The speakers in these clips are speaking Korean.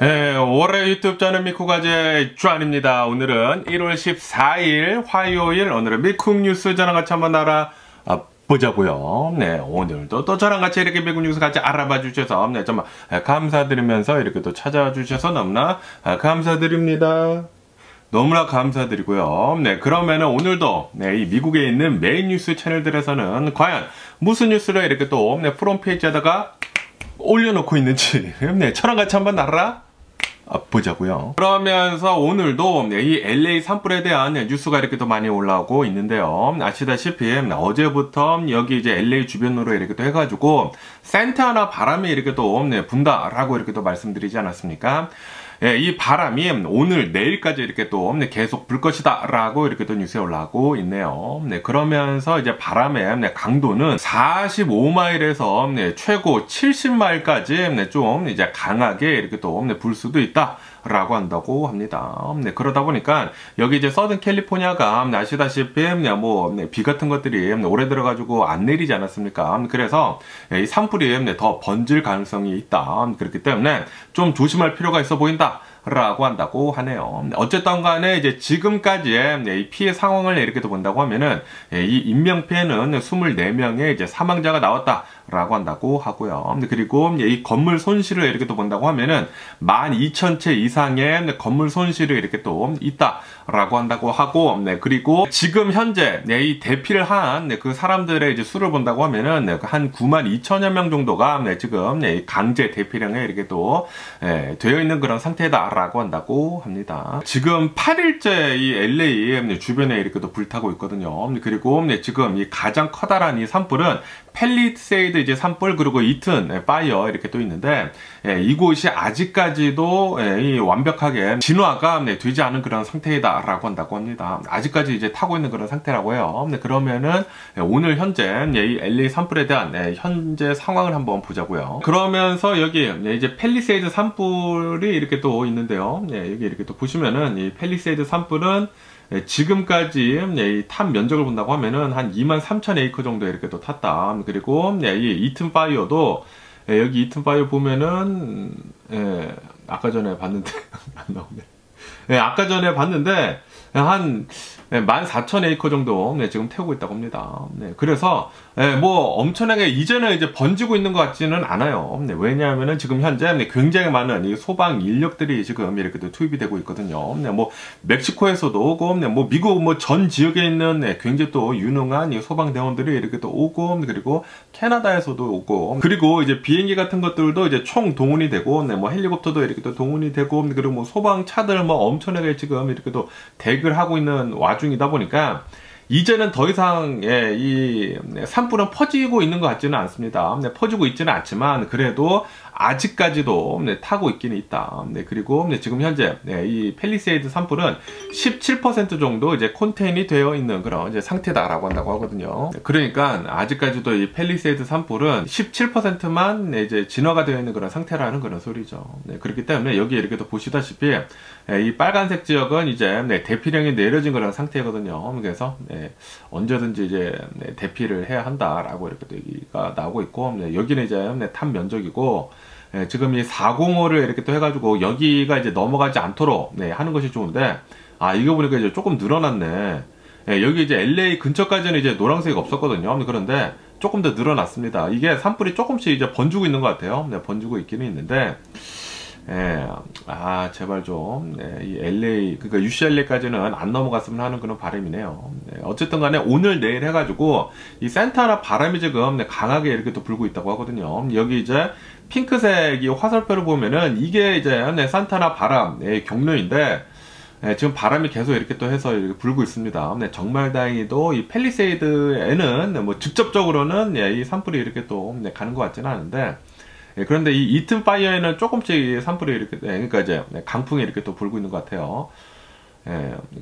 네, 올해 유튜브 저는 미쿡아재 주안입니다. 오늘은 1월 14일 화요일, 오늘은 미쿡 뉴스 저랑 같이 한번 알아보자고요. 네, 오늘도 또 저랑 같이 이렇게 미국 뉴스 같이 알아봐 주셔서 네, 정말 감사드리면서 이렇게 또 찾아와 주셔서 너무나 감사드립니다. 너무나 감사드리고요. 네, 그러면은 오늘도 네, 이 미국에 있는 메인 뉴스 채널들에서는 과연 무슨 뉴스를 이렇게 또 프론페이지에다가 올려놓고 있는지 네, 저랑 같이 한번 보자고요. 그러면서 오늘도 이 LA 산불에 대한 뉴스가 이렇게 또 많이 올라오고 있는데요. 아시다시피 어제부터 여기 이제 LA 주변으로 이렇게 또 해가지고 산타나 바람이 이렇게 또 분다라고 이렇게 또 말씀드리지 않았습니까? 예, 이 바람이 오늘 내일까지 이렇게 또 계속 불 것이다 라고 이렇게 또 뉴스에 올라오고 있네요. 네, 그러면서 이제 바람의 강도는 45마일에서 최고 70마일까지 좀 이제 강하게 이렇게 또 불 수도 있다 라고 한다고 합니다. 네, 그러다 보니까 여기 이제 서든 캘리포니아가 아시다시피 뭐 비 같은 것들이 오래 들어가지고 안 내리지 않았습니까? 그래서 이 산불이 더 번질 가능성이 있다. 그렇기 때문에 좀 조심할 필요가 있어 보인다. 라고 한다고 하네요. 어쨌든 간에 이제 지금까지의 이 피해 상황을 이렇게 또 본다고 하면은 이 인명피해는 24명의 이제 사망자가 나왔다. 라고 한다고 하고요. 그리고 이 건물 손실을 이렇게 또 본다고 하면은 12,000채 이상의 건물 손실이 이렇게 또 있다라고 한다고 하고, 네, 그리고 지금 현재 이 대피를 한 그 사람들의 이제 수를 본다고 하면은 한 92,000여 명 정도가 지금 강제 대피령에 이렇게 또 되어 있는 그런 상태다라고 한다고 합니다. 지금 8일째 이 LA 주변에 이렇게 또 불타고 있거든요. 그리고 지금 이 가장 커다란 이 산불은 팰리세이드 이제 산불 그리고 이튼 파이어 이렇게 또 있는데 이곳이 아직까지도 이 완벽하게 진화가 되지 않은 그런 상태이다라고 한다고 합니다. 아직까지 이제 타고 있는 그런 상태라고 해요. 그러면은 오늘 현재 이 LA 산불에 대한 현재 상황을 한번 보자고요. 그러면서 여기 이제 팰리세이드 산불이 이렇게 또 있는데요. 여기 이렇게 또 보시면은 이 팰리세이드 산불은 지금까지 이 탄 면적을 본다고 하면은 한 23,000에이커 정도 이렇게 또 탔다. 그리고 이 이튼 파이어도 여기 이튼 파이어 보면은 아까 전에 봤는데 안 나오네. 아까 전에 봤는데 한 14,000에이커 정도 지금 태우고 있다고 합니다. 그래서 뭐 엄청나게 이제는 이제 번지고 있는 것 같지는 않아요. 왜냐하면은 지금 현재 굉장히 많은 이 소방 인력들이 지금 이렇게 또 투입이 되고 있거든요. 뭐 멕시코에서도 오고, 뭐 미국 뭐 전 지역에 있는 굉장히 또 유능한 이 소방대원들이 이렇게 또 오고, 그리고 캐나다에서도 오고, 그리고 이제 비행기 같은 것들도 이제 총 동원이 되고, 뭐 헬리콥터도 이렇게 또 동원이 되고, 그리고 뭐 소방차들 뭐 엄청나게 지금 이렇게 또 대기를 하고 있는 와중이다 보니까 이제는 더 이상 이 산불은 퍼지고 있는 것 같지는 않습니다. 퍼지고 있지는 않지만 그래도 아직까지도 타고 있기는 있다. 그리고 지금 현재 이 팰리세이드 산불은 17% 정도 이제 컨테인이 되어 있는 그런 이제 상태다라고 한다고 하거든요. 그러니까 아직까지도 이 팰리세이드 산불은 17%만 이제 진화가 되어 있는 그런 상태라는 그런 소리죠. 그렇기 때문에 여기 이렇게 또 보시다시피 이 빨간색 지역은 이제 대피령이 내려진 그런 상태거든요. 그래서 언제든지 이제 대피를 해야 한다라고 이렇게 또 얘기가 나오고 있고, 여기는 이제 탄 면적이고, 지금 이 405를 이렇게 또 해가지고 여기가 이제 넘어가지 않도록 하는 것이 좋은데, 이거 보니까 이제 조금 늘어났네. 여기 이제 LA 근처까지는 이제 노란색이 없었거든요. 그런데 조금 더 늘어났습니다. 이게 산불이 조금씩 이제 번지고 있는 것 같아요. 번지고 있기는 있는데, 제발 좀, 이 LA, 그러니까 UCLA까지는 안 넘어갔으면 하는 그런 바람이네요. 어쨌든 간에 오늘 내일 해가지고, 이 산타나 바람이 지금 강하게 이렇게 또 불고 있다고 하거든요. 여기 이제 핑크색 이 화살표를 보면은 이게 이제 산타나 바람의 경로인데, 지금 바람이 계속 이렇게 또 해서 이렇게 불고 있습니다. 정말 다행히도 이 팰리세이드에는 뭐 직접적으로는 이 산불이 이렇게 또 가는 것 같지는 않은데, 그런데 이 이튼 파이어에는 조금씩 산불이 이렇게, 그러니까 이제 강풍이 이렇게 또 불고 있는 것 같아요.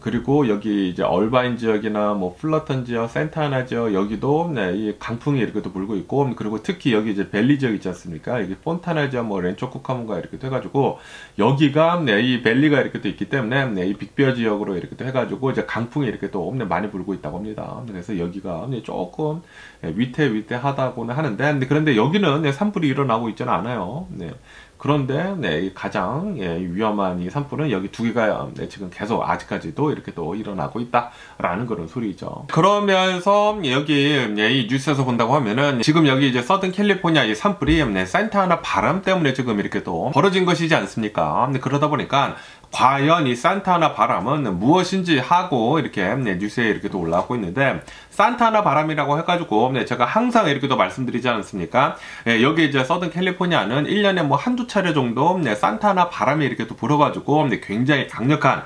그리고 여기 이제 얼바인 지역이나 뭐 플러턴 지역, 산타나 지역 여기도 이 강풍이 이렇게 또 불고 있고, 그리고 특히 여기 이제 벨리 지역 있지 않습니까? 여기 폰타나 지역, 뭐 렌초 쿠카몬가 이렇게 또 해가지고 여기가 이 벨리가 이렇게 또 있기 때문에 이 빅베어 지역으로 이렇게 또 해가지고 이제 강풍이 이렇게 또 많이 불고 있다고 합니다. 그래서 여기가 조금 위태위태하다고는 하는데, 그런데 여기는 산불이 일어나고 있지는 않아요. 그런데 이 가장 위험한 이 산불은 여기 두 개가 지금 계속 아직까지도 이렇게 또 일어나고 있다라는 그런 소리죠. 그러면서 여기 이 뉴스에서 본다고 하면은 지금 여기 이제 서든 캘리포니아 이 산불이 산타아나 바람 때문에 지금 이렇게 또 벌어진 것이지 않습니까? 그러다 보니까 과연 이 산타아나 바람은 무엇인지 하고 이렇게 뉴스에 이렇게 또 올라오고 있는데, 산타아나 바람이라고 해가지고 제가 항상 이렇게 또 말씀드리지 않습니까? 여기 이제 서든 캘리포니아는 1년에 뭐 한두 차례 정도 산타아나 바람이 이렇게 또 불어가지고 굉장히 강력한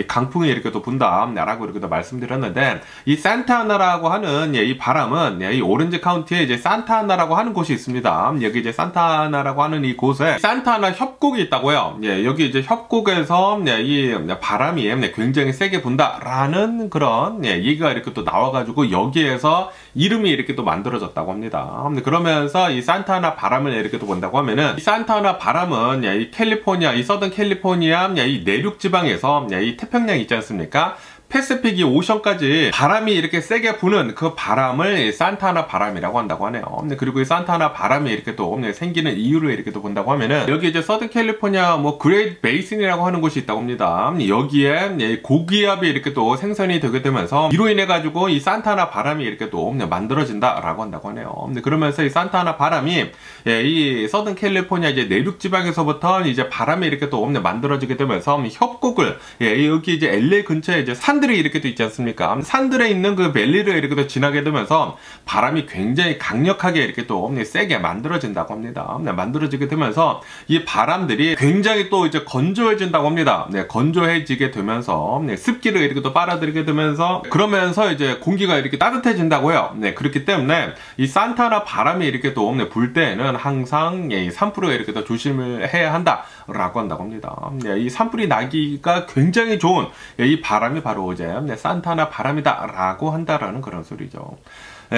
강풍이 이렇게 또 분다라고 이렇게 또 말씀드렸는데, 이 산타아나라고 하는 이 바람은 이 오렌지 카운티에 이제 산타아나라고 하는 곳이 있습니다. 여기 이제 산타아나라고 하는 이 곳에 산타아나 협곡이 있다고요. 여기 이제 협곡에서 이 바람이 굉장히 세게 분다라는 그런 얘기가 이렇게 또 나와가지고 여기에서 이름이 이렇게 또 만들어졌다고 합니다. 그러면서 이 산타아나 바람을 이렇게 또 본다고 하면은, 이 산타아나 바람은 이 캘리포니아, 이 서든 캘리포니아 이 내륙 지방에서 이 태평양 있지 않습니까? 패시픽 이 오션까지 바람이 이렇게 세게 부는 그 바람을 산타아나 바람이라고 한다고 하네요. 그리고 이 산타아나 바람이 이렇게 또 생기는 이유를 이렇게 또 본다고 하면은, 여기 이제 서든 캘리포니아 뭐 그레이트 베이슨이라고 하는 곳이 있다고 합니다. 여기에 고기압이 이렇게 또 생성이 되게 되면서 이로 인해 가지고 이 산타아나 바람이 이렇게 또 만들어진다라고 한다고 하네요. 그러면서 이 산타아나 바람이 이 서든 캘리포니아 이제 내륙 지방에서부터 이제 바람이 이렇게 또 만들어지게 되면서 협곡을 여기 이제 LA 근처에 이제 산들이 이렇게 또 있지 않습니까? 산들에 있는 그 밸리를 이렇게 또 지나게 되면서 바람이 굉장히 강력하게 이렇게 또 세게 만들어진다고 합니다. 만들어지게 되면서 이 바람들이 굉장히 또 이제 건조해진다고 합니다. 건조해지게 되면서 습기를 이렇게 또 빨아들이게 되면서, 그러면서 이제 공기가 이렇게 따뜻해진다고요. 그렇기 때문에 이 산타아나 바람이 이렇게 또 불 때에는 항상 산불을 이렇게 또 조심을 해야 한다라고 한다고 합니다. 이 산불이 나기가 굉장히 좋은 이 바람이 바로 이제 산타아나 바람이다라고 한다라는 그런 소리죠.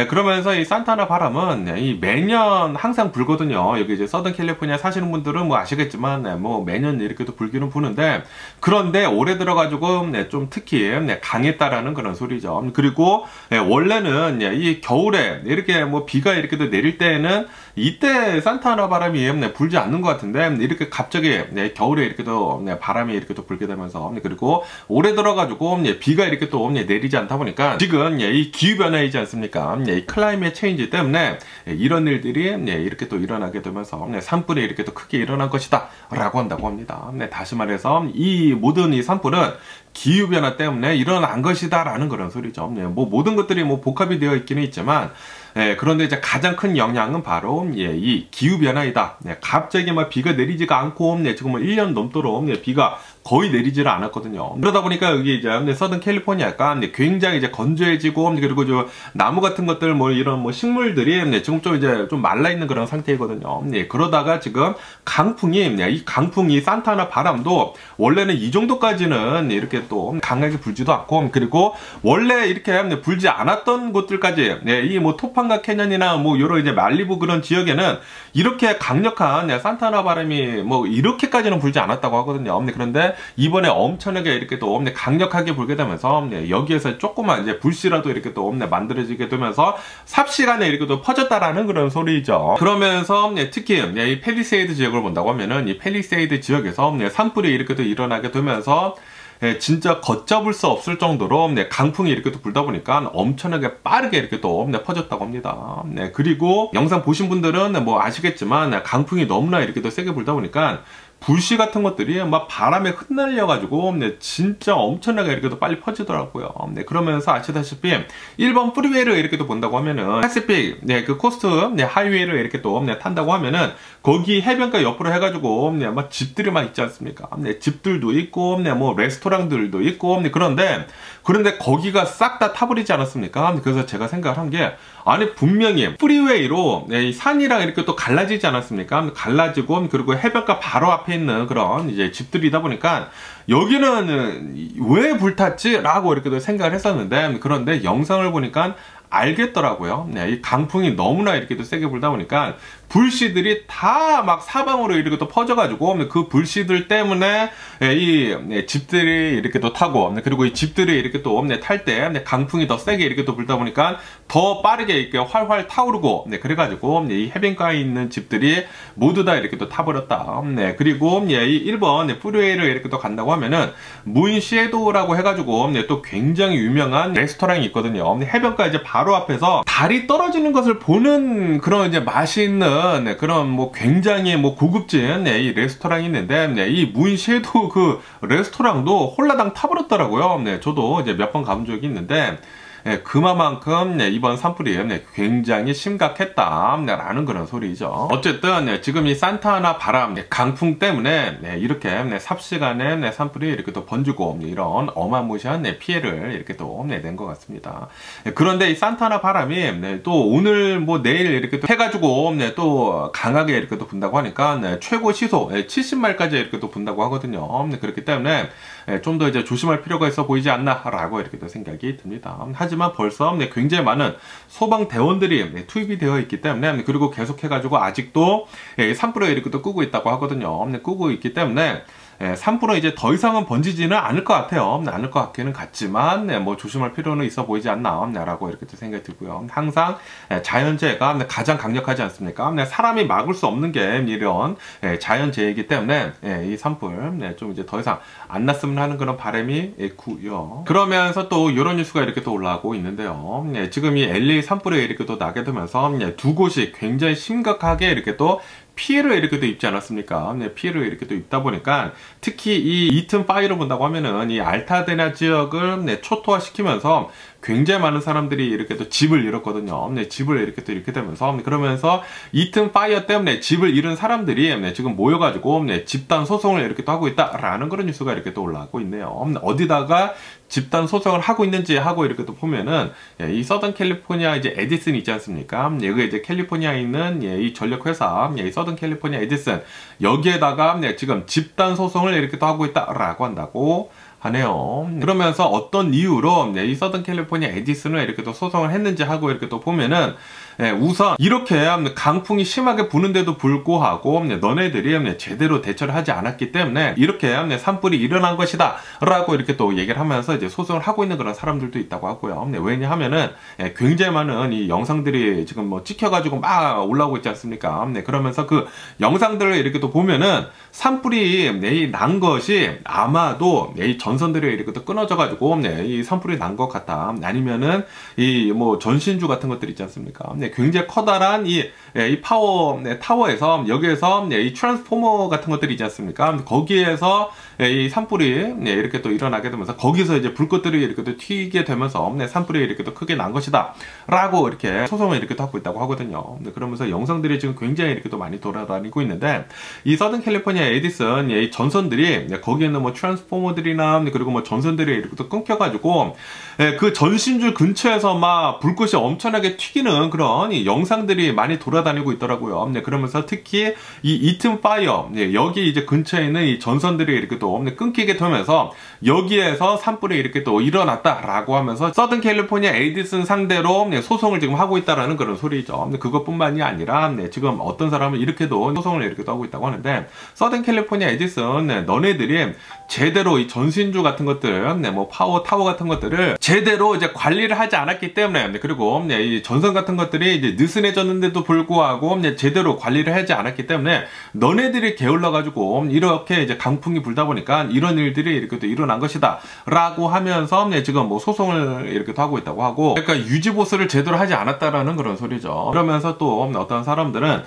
그러면서 이 산타아나 바람은 이 매년 항상 불거든요. 여기 이제 서든 캘리포니아 사시는 분들은 뭐 아시겠지만 뭐 매년 이렇게 또 불기는 부는데, 그런데 올해 들어가지고 좀 특히 강했다라는 그런 소리죠. 그리고 원래는 이 겨울에 이렇게 뭐 비가 이렇게 또 내릴 때에는 이때 산타아나 바람이 불지 않는 것 같은데, 이렇게 갑자기 겨울에 이렇게 또 바람이 이렇게 또 불게 되면서, 그리고 올해 들어가지고 비가 이렇게 또 내리지 않다 보니까 지금 이 기후변화이지 않습니까? 이 클라이밋 체인지 때문에 이런 일들이 이렇게 또 일어나게 되면서 산불이 이렇게 또 크게 일어난 것이다 라고 한다고 합니다. 다시 말해서 이 모든 이 산불은 기후변화 때문에 일어난 것이다 라는 그런 소리죠. 뭐 모든 것들이 뭐 복합이 되어 있기는 있지만, 그런데 이제 가장 큰 영향은 바로 이 기후변화이다. 갑자기 막 비가 내리지가 않고 지금 1년 넘도록 비가 거의 내리지를 않았거든요. 그러다 보니까 여기 이제 서든 캘리포니아가 굉장히 이제 건조해지고, 그리고 저 나무 같은 것들 뭐 이런 뭐 식물들이 지금 좀 이제 좀 말라 있는 그런 상태이거든요. 그러다가 지금 이 강풍이 산타아나 바람도 원래는 이 정도까지는 이렇게 또 강하게 불지도 않고, 그리고 원래 이렇게 불지 않았던 곳들까지 이 뭐 토판가 캐년이나 뭐 여러 이제 말리부 그런 지역에는 이렇게 강력한 산타아나 바람이 뭐 이렇게까지는 불지 않았다고 하거든요. 그런데 이번에 엄청나게 이렇게 또 강력하게 불게 되면서 여기에서 조그만 이제 불씨라도 이렇게 또 만들어지게 되면서 삽시간에 이렇게 또 퍼졌다라는 그런 소리죠. 그러면서 특히 이 팰리세이드 지역을 본다고 하면은, 이 팰리세이드 지역에서 산불이 이렇게 또 일어나게 되면서 진짜 걷잡을 수 없을 정도로 강풍이 이렇게 또 불다 보니까 엄청나게 빠르게 이렇게 또 퍼졌다고 합니다. 그리고 영상 보신 분들은 뭐 아시겠지만 강풍이 너무나 이렇게 또 세게 불다 보니까 불씨 같은 것들이 막 바람에 흩날려가지고 진짜 엄청나게 이렇게 또 빨리 퍼지더라고요. 그러면서 아시다시피 1번 프리웨이를 이렇게 또 본다고 하면은 패시픽 그 코스트 하이웨이를 이렇게 또 탄다고 하면은 거기 해변가 옆으로 해가지고 막 집들이 막 있지 않습니까? 집들도 있고 뭐 레스토랑들도 있고, 그런데 거기가 싹 다 타버리지 않았습니까? 그래서 제가 생각을 한 게, 아니 분명히 프리웨이로 산이랑 이렇게 또 갈라지지 않았습니까? 갈라지고, 그리고 해변가 바로 앞에 있는 그런 이제 집들이다 보니까 여기는 왜 불탔지? 라고 이렇게 생각을 했었는데, 그런데 영상을 보니까 알겠더라고요. 네, 이 강풍이 너무나 이렇게 또 세게 불다 보니까 불씨들이 다 막 사방으로 이렇게 또 퍼져가지고 그 불씨들 때문에 이 집들이 이렇게 또 타고, 그리고 이 집들이 이렇게 또 탈 때 강풍이 더 세게 이렇게 또 불다 보니까 더 빠르게 이렇게 활활 타오르고, 그래가지고 이 해변가에 있는 집들이 모두 다 이렇게 또 타버렸다. 그리고 이 1번 프리웨이를 이렇게 또 간다고 하면은 문셰도라고 해가지고 또 굉장히 유명한 레스토랑이 있거든요. 해변가 이제 바로 앞에서 달이 떨어지는 것을 보는 그런 이제 맛있는 그런 뭐 굉장히 뭐 고급진 이 레스토랑이 있는데, 이 문셰도 그 레스토랑도 홀라당 타버렸더라고요. 저도 이제 몇 번 가본 적이 있는데, 그만큼 이번 산불이 굉장히 심각했다라는 그런 소리죠. 어쨌든 지금 이 산타나 바람, 강풍 때문에 이렇게 삽시간에 산불이 이렇게 또 번지고 이런 어마무시한 피해를 이렇게 또 낸 것 같습니다. 그런데 이 산타나 바람이 또 오늘 뭐 내일 이렇게 또 해가지고 또 강하게 이렇게 또 분다고 하니까 최고 시속 70마일까지 이렇게 또 분다고 하거든요. 그렇기 때문에 좀 더 이제 조심할 필요가 있어 보이지 않나라고 이렇게 또 생각이 듭니다. 하지만 벌써 굉장히 많은 소방대원들이 투입이 되어 있기 때문에, 그리고 계속해가지고 아직도 산불을 이렇게 또 끄고 있다고 하거든요. 끄고 있기 때문에 산불은 이제 더 이상은 번지지는 않을 것 같아요. 않을 것 같기는 같지만 뭐 조심할 필요는 있어 보이지 않나 라고 이렇게 또 생각이 들고요. 항상 자연재해가 가장 강력하지 않습니까? 사람이 막을 수 없는 게 이런 자연재해이기 때문에 이 산불 좀 이제 더 이상 안 났으면 하는 그런 바람이 있고요. 그러면서 또 이런 뉴스가 이렇게 또 올라오고 있는데요. 지금 이 LA 산불이 이렇게 또 나게 되면서 두 곳이 굉장히 심각하게 이렇게 또 피해를 이렇게 또 입지 않았습니까? 피해를 이렇게 또 입다 보니까 특히 이 이튼 파이로 본다고 하면은 이 알타데나 지역을 초토화시키면서 굉장히 많은 사람들이 이렇게 또 집을 잃었거든요. 집을 이렇게 또 잃게 되면서, 그러면서 이튼 파이어 때문에 집을 잃은 사람들이 지금 모여가지고 집단 소송을 이렇게 또 하고 있다라는 그런 뉴스가 이렇게 또 올라오고 있네요. 어디다가 집단 소송을 하고 있는지 하고 이렇게 또 보면은 이 서던 캘리포니아 이제 에디슨 있지 않습니까? 여기 이제 캘리포니아에 있는 이 전력회사 이 서던 캘리포니아 에디슨, 여기에다가 지금 집단 소송을 이렇게 또 하고 있다라고 한다고 하네요. 그러면서 어떤 이유로 이 서던 캘리포니아 에디슨을 이렇게 또 소송을 했는지 하고 이렇게 또 보면은, 우선 이렇게 강풍이 심하게 부는데도 불구하고 너네들이 제대로 대처를 하지 않았기 때문에 이렇게 산불이 일어난 것이다 라고 이렇게 또 얘기를 하면서 이제 소송을 하고 있는 그런 사람들도 있다고 하고요. 왜냐하면은 굉장히 많은 이 영상들이 지금 뭐 찍혀가지고 막 올라오고 있지 않습니까? 그러면서 그 영상들을 이렇게 또 보면은 산불이 난 것이 아마도 이 전선들이 이렇게 또 끊어져가지고 이 산불이 난 것 같다. 아니면은 이 뭐 전신주 같은 것들 있지 않습니까? 굉장히 커다란 이 파워 타워에서 여기에서 이 트랜스포머 같은 것들이 있지 않습니까? 거기에서 이 산불이 이렇게 또 일어나게 되면서 거기서 이제 불꽃들이 이렇게 또 튀게 되면서 산불이 이렇게 또 크게 난 것이다 라고 이렇게 소송을 이렇게 또 하고 있다고 하거든요. 그러면서 영상들이 지금 굉장히 이렇게 또 많이 돌아다니고 있는데, 이 서든 캘리포니아 에디슨 이 전선들이 거기에는 뭐 트랜스포머들이나 그리고 뭐 전선들이 이렇게 또 끊겨가지고 그 전신줄 근처에서 막 불꽃이 엄청나게 튀기는 그런 이 영상들이 많이 돌아다니고 있더라고요. 그러면서 특히 이 이튼 파이어 여기 이제 근처에 있는 이 전선들이 이렇게 또 끊기게 되면서 여기에서 산불이 이렇게 또 일어났다라고 하면서 서든 캘리포니아 에디슨 상대로 소송을 지금 하고 있다라는 그런 소리죠. 그것뿐만이 아니라 지금 어떤 사람은 이렇게도 소송을 이렇게 또 하고 있다고 하는데, 서든 캘리포니아 에디슨 너네들이 제대로 이 전신주 같은 것들, 뭐 파워 타워 같은 것들을 제대로 이제 관리를 하지 않았기 때문에, 그리고 이 전선 같은 것들이 이제 느슨해졌는데도 불구하고 제대로 관리를 하지 않았기 때문에 너네들이 게을러 가지고 이렇게 이제 강풍이 불다 보니까 이런 일들이 이렇게 또 일어난 것이다 라고 하면서 지금 뭐 소송을 이렇게 또 하고 있다고 하고, 그러니까 유지보수를 제대로 하지 않았다라는 그런 소리죠. 그러면서 또 어떤 사람들은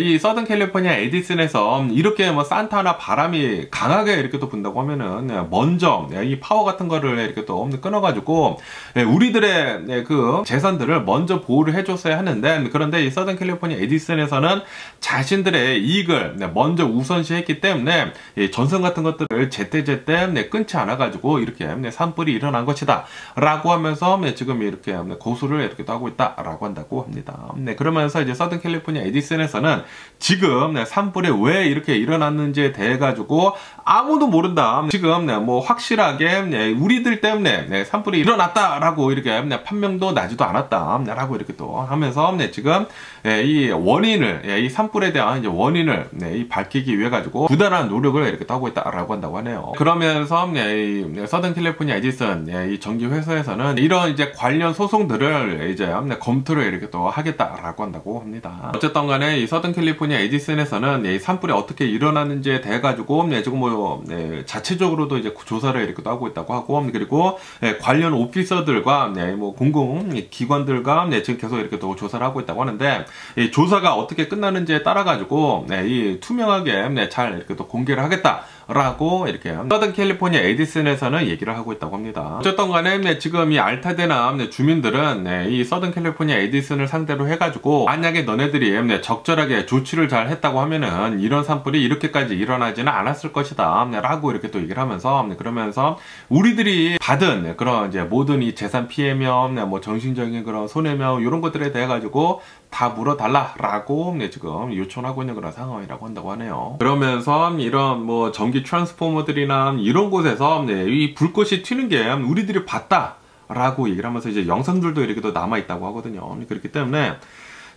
이 서든 캘리포니아 에디슨에서 이렇게 뭐 산타나 바람이 강하게 이렇게 또 분다고 하면은 먼저 이 파워 같은 거를 이렇게 또 끊어가지고 우리들의 그 재산들을 먼저 보호를 해줬어야 하는데, 그런데 이 서든 캘리포니아 에디슨에서는 자신들의 이익을 먼저 우선시했기 때문에 이 전선 같은 것들을 제때제때 끊지 않아가지고 이렇게 산불이 일어난 것이다 라고 하면서 지금 이렇게 고소를 이렇게 또 하고 있다 라고 한다고 합니다. 그러면서 이제 서든 캘리포니아 에디슨에서는 지금 산불이 왜 이렇게 일어났는지에 대해 가지고 아무도 모른다. 지금 뭐 확실하게 우리들 때문에 산불이 일어났다라고 이렇게 판명도 나지도 않았다라고 이렇게 또 하면서 지금 이 원인을 이 산불에 대한 이제 원인을 이 밝히기 위해 가지고 부단한 노력을 이렇게 또 하고 있다라고 한다고 하네요. 그러면서 이 서든 캘리포니아 에디슨 이 전기 회사에서는 이런 이제 관련 소송들을 이제 검토를 이렇게 또 하겠다라고 한다고 합니다. 어쨌든 간에 이 서든 캘리포니아 에디슨에서는 이 산불이 어떻게 일어났는지에 대해 가지고 지금 뭐 자체적으로도 이제 조사를 이렇게 또 하고 있다고 하고, 그리고 관련 오피서들과 뭐 공공기관들과 지금 계속 이렇게 또 조사를 하고 있다고 하는데, 이 조사가 어떻게 끝나는지에 따라 가지고 이 투명하게 잘 이렇게 또 공개를 하겠다 라고 이렇게 서든 캘리포니아 에디슨에서는 얘기를 하고 있다고 합니다. 어쨌든 간에 지금 이 알타데나 주민들은 이 서든 캘리포니아 에디슨을 상대로 해가지고 만약에 너네들이 적절하게 조치를 잘 했다고 하면은 이런 산불이 이렇게까지 일어나지는 않았을 것이다 라고 이렇게 또 얘기를 하면서, 그러면서 우리들이 받은 그런 이제 모든 이 재산 피해며 뭐 정신적인 그런 손해며 이런 것들에 대해 가지고 다 물어달라라고 지금 요청하고 있는 그런 상황이라고 한다고 하네요. 그러면서 이런 뭐 전기 트랜스포머들이나 이런 곳에서 이 불꽃이 튀는 게 우리들이 봤다라고 얘기를 하면서 이제 영상들도 이렇게 또 남아있다고 하거든요. 그렇기 때문에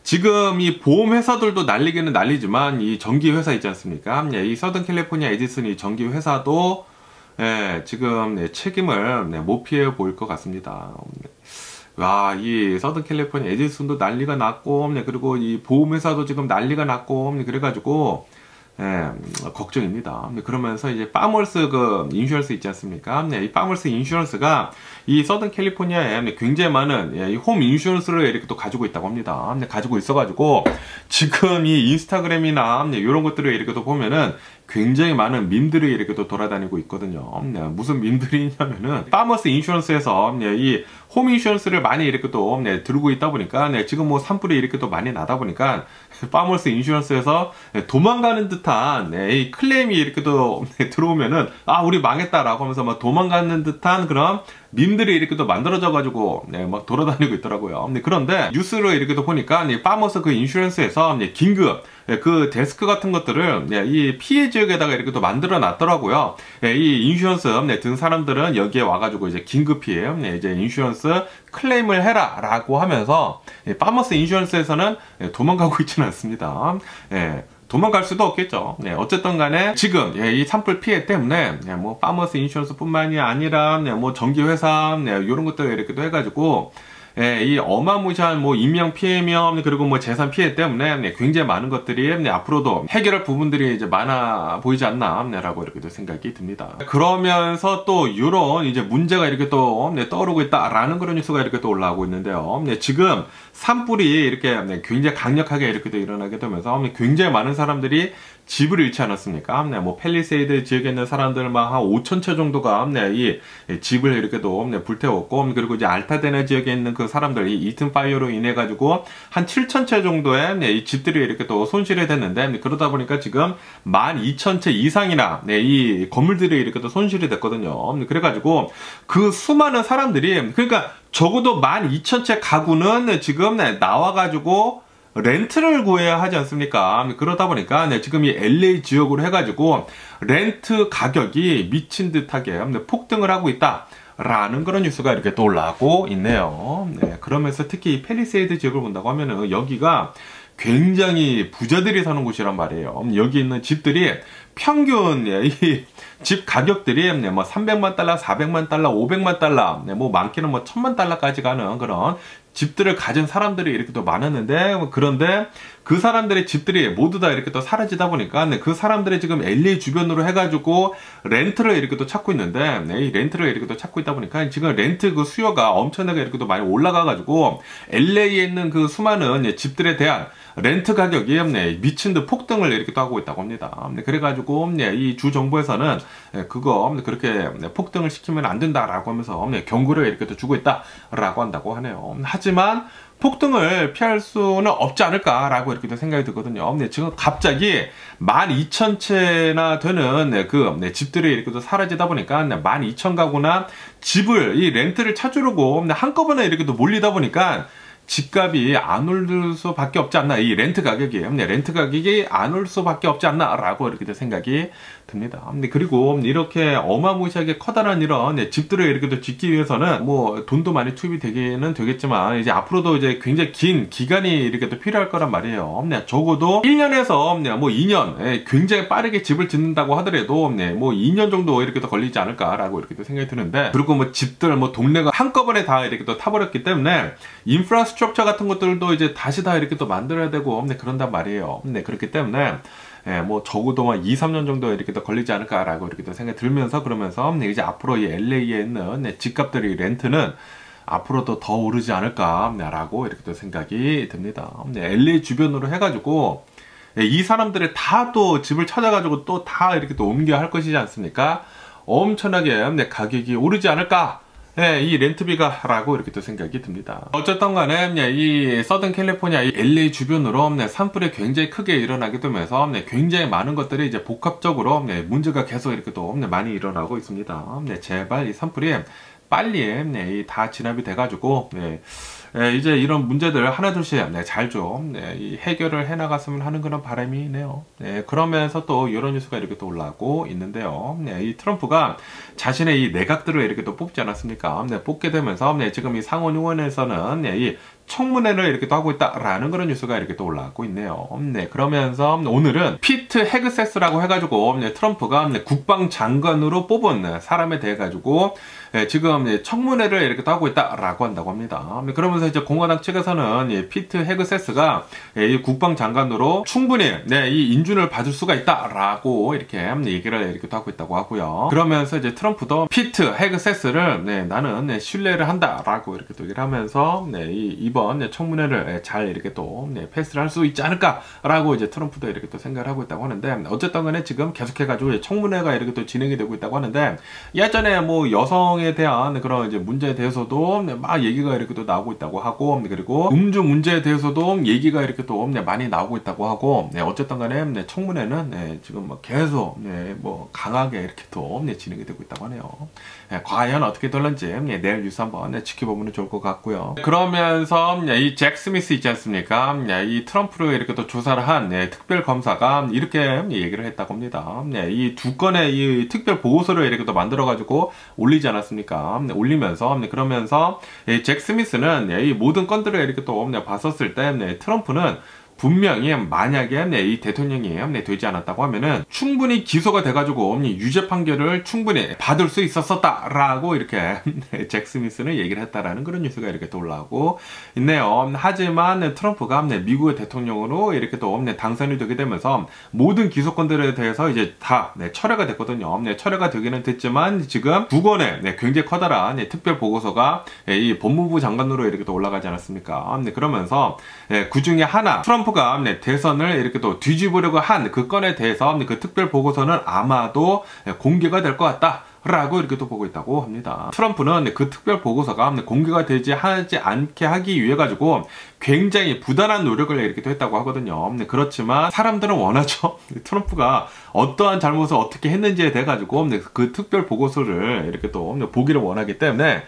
지금 이 보험회사들도 난리기는 난리지만 이 전기회사 있지 않습니까? 이 서든 캘리포니아 에디슨 이 전기회사도 지금 책임을 못 피해 보일 것 같습니다. 와, 이 서든 캘리포니아 에디슨도 난리가 났고, 그리고 이 보험회사도 지금 난리가 났고, 그래가지고 걱정입니다. 그러면서 이제 파머스 그 인슈런스 있지 않습니까? 이 파머스 인슈런스가 이 서든 캘리포니아에 굉장히 많은 이 홈 인슈런스를 이렇게 또 가지고 있다고 합니다. 가지고 있어가지고 지금 이 인스타그램이나 이런 것들을 이렇게 또 보면은 굉장히 많은 밈들이 이렇게 또 돌아다니고 있거든요. 무슨 밈들이 있냐면은 파머스 인슈런스에서 이 홈 인슈런스를 많이 이렇게 또 들고 있다 보니까 지금 뭐 산불이 이렇게 또 많이 나다 보니까 파머스 인슈런스에서 도망가는 듯한 이 클레임이 이렇게 또 들어오면은 아 우리 망했다라고 하면서 막 도망가는 듯한 그런 밈들이 이렇게 또 만들어져 가지고 막 돌아다니고 있더라고요. 그런데 뉴스를 이렇게 또 보니까 파머스 그 인슈런스에서 긴급 그 데스크 같은 것들을 이 피해 지역에다가 이렇게 또 만들어 놨더라고요. 이 인슈런스 든 사람들은 여기에 와가지고 이제 긴급 피해 이제 인슈런스 클레임을 해라 라고 하면서 파머스 인슈런스에서는 도망가고 있지는 않습니다. 도망갈 수도 없겠죠. 어쨌든 간에 지금 이 산불 피해 때문에 뭐 파머스 인슈런스 뿐만이 아니라 뭐 전기회사 이런 것들 이렇게 또 해가지고 이 어마무시한 뭐 인명 피해며 그리고 뭐 재산 피해 때문에 굉장히 많은 것들이 앞으로도 해결할 부분들이 이제 많아 보이지 않나라고 이렇게 또 생각이 듭니다. 그러면서 또 이런 이제 문제가 이렇게 또 떠오르고 있다라는 그런 뉴스가 이렇게 또 올라오고 있는데요. 지금 산불이 이렇게 굉장히 강력하게 이렇게 또 일어나게 되면서 굉장히 많은 사람들이 집을 잃지 않았습니까? 뭐 팰리세이드 지역에 있는 사람들 막 한 5,000채 정도가 이 집을 이렇게 또 불태웠고, 그리고 이제 알타데나 지역에 있는 그 사람들 이 이튼 파이어로 인해 가지고 한 7,000채 정도의 이 집들이 이렇게 또 손실이 됐는데, 그러다 보니까 지금 12,000채 이상이나 이 건물들이 이렇게 또 손실이 됐거든요. 그래가지고 그 수많은 사람들이, 그러니까 적어도 12,000채 가구는 지금 나와가지고 렌트를 구해야 하지 않습니까? 그러다 보니까 지금 이 LA 지역으로 해가지고 렌트 가격이 미친 듯하게 폭등을 하고 있다 라는 그런 뉴스가 이렇게 또 올라오고 있네요. 그러면서 특히 이 팰리세이드 지역을 본다고 하면은 여기가 굉장히 부자들이 사는 곳이란 말이에요. 여기 있는 집들이 평균 이 집 가격들이 뭐 300만 달러, 400만 달러, 500만 달러, 뭐 많게는 뭐 1000만 달러까지 가는 그런 집들을 가진 사람들이 이렇게 또 많았는데, 그런데 그 사람들의 집들이 모두 다 이렇게 또 사라지다 보니까 그 사람들이 지금 LA 주변으로 해가지고 렌트를 이렇게 또 찾고 있는데, 이 렌트를 이렇게 또 찾고 있다 보니까 지금 렌트 그 수요가 엄청나게 이렇게 또 많이 올라가가지고 LA에 있는 그 수많은 집들에 대한 렌트 가격이 미친 듯 폭등을 이렇게 또 하고 있다고 합니다. 그래가지고 이 주 정부에서는 그거 그렇게 폭등을 시키면 안 된다라고 하면서 경고를 이렇게 또 주고 있다라고 한다고 하네요. 하지만 폭등을 피할 수는 없지 않을까라고 이렇게 생각이 들거든요. 네, 지금 갑자기 12,000채나 되는 집들이 이렇게 사라지다 보니까 12,000가구나 집을 이 렌트를 찾으려고 한꺼번에 이렇게 몰리다 보니까 집값이 안 오를 수밖에 없지 않나. 이 렌트 가격이 안 올 수밖에 없지 않나라고 이렇게 생각이 듭니다. 그리고 이렇게 어마무시하게 커다란 이런 집들을 이렇게 짓기 위해서는 뭐 돈도 많이 투입이 되기는 되겠지만 이제 앞으로도 이제 굉장히 긴 기간이 이렇게 또 필요할 거란 말이에요. 적어도 1년에서 뭐 2년 굉장히 빠르게 집을 짓는다고 하더라도 뭐 2년 정도 이렇게 또 걸리지 않을까라고 이렇게 생각이 드는데, 그리고 뭐 집들 뭐 동네가 한꺼번에 다 이렇게 또 타버렸기 때문에 인프라스트럭처 같은 것들도 이제 다시 다 이렇게 또 만들어야 되고 그런단 말이에요. 그렇기 때문에 뭐 적어도 막 2, 3년 정도 이렇게 더 걸리지 않을까라고 이렇게 또 생각이 들면서, 그러면서 이제 앞으로 이 LA에 있는 집값들이 렌트는 앞으로도 더 오르지 않을까라고 이렇게 또 생각이 듭니다. LA 주변으로 해가지고 이 사람들이 다 또 집을 찾아가지고 또 다 이렇게 또 옮겨야 할 것이지 않습니까? 엄청나게 가격이 오르지 않을까? 이 렌트비가 라고 이렇게 또 생각이 듭니다. 어쨌든 간에 이 서든 캘리포니아 이 LA 주변으로 산불이 굉장히 크게 일어나게 되면서 굉장히 많은 것들이 이제 복합적으로 문제가 계속 이렇게 또 많이 일어나고 있습니다. 제발 이 산불이 빨리 다 진압이 돼가지고 이제 이런 문제들 하나둘씩 잘 좀 해결을 해나갔으면 하는 그런 바람이네요. 그러면서 또 이런 뉴스가 이렇게 또 올라오고 있는데요. 이 트럼프가 자신의 이 내각들을 이렇게 또 뽑지 않았습니까? 뽑게 되면서 지금 이 상원의원에서는 이 청문회를 이렇게 또 하고 있다라는 그런 뉴스가 이렇게 또 올라오고 있네요. 그러면서 오늘은 피트 헤그세스라고 해가지고 트럼프가 국방장관으로 뽑은 사람에 대해 가지고 지금 청문회를 이렇게 또 하고 있다라고 한다고 합니다. 그러면서 이제 공화당 측에서는 이 피트 헤그세스가 이 국방장관으로 충분히 이 인준을 받을 수가 있다라고 이렇게 얘기를 이렇게 또 하고 있다고 하고요. 그러면서 이제 트럼프도 피트 헤그세스를 나는 신뢰를 한다라고 이렇게 또 얘기를 하면서 이번 청문회를 잘 이렇게 또 패스를 할 수 있지 않을까라고 이제 트럼프도 이렇게 또 생각을 하고 있다고 하는데, 어쨌든 간에 지금 계속해가지고 청문회가 이렇게 또 진행이 되고 있다고 하는데, 예전에 뭐 여성에 대한 그런 이제 문제에 대해서도 막 얘기가 이렇게 또 나오고 있다고 하고, 그리고 음주 문제에 대해서도 얘기가 이렇게 또 많이 나오고 있다고 하고, 어쨌든 간에 청문회는 지금 뭐 계속 뭐 강하게 이렇게 또 진행이 되고 있다고 하네요. 과연 어떻게 될런지 내일 뉴스 한번 지켜보면 좋을 것 같고요. 그러면서 이 잭 스미스 있지 않습니까? 이 트럼프를 이렇게 또 조사를 한 특별 검사가 이렇게 얘기를 했다고 합니다. 이 두 건의 이 특별 보고서를 이렇게 또 만들어 가지고 올리지 않았습니까? 올리면서 그러면서 잭 스미스는 이 모든 건들을 이렇게 또 봤었을 때 트럼프는 분명히 만약에 이 대통령이 되지 않았다고 하면은 충분히 기소가 돼가지고 유죄 판결을 충분히 받을 수 있었다라고 이렇게 잭 스미스는 얘기를 했다라는 그런 뉴스가 이렇게 또 올라오고 있네요. 하지만 트럼프가 미국의 대통령으로 이렇게 또 당선이 되게 되면서 모든 기소권들에 대해서 이제 다 철회가 됐거든요. 철회가 되기는 됐지만 지금 두 건의 굉장히 커다란 특별 보고서가 이 법무부 장관으로 이렇게 또 올라가지 않았습니까? 그러면서 그 중에 하나 트럼프가 대선을 이렇게 또 뒤집으려고 한 그 건에 대해서 그 특별 보고서는 아마도 공개가 될 것 같다 라고 이렇게 또 보고 있다고 합니다. 트럼프는 그 특별 보고서가 공개가 되지 않게 하기 위해 가지고 굉장히 부단한 노력을 이렇게 또 했다고 하거든요. 그렇지만 사람들은 원하죠. 트럼프가 어떠한 잘못을 어떻게 했는지에 대해 가지고 그 특별 보고서를 이렇게 또 보기를 원하기 때문에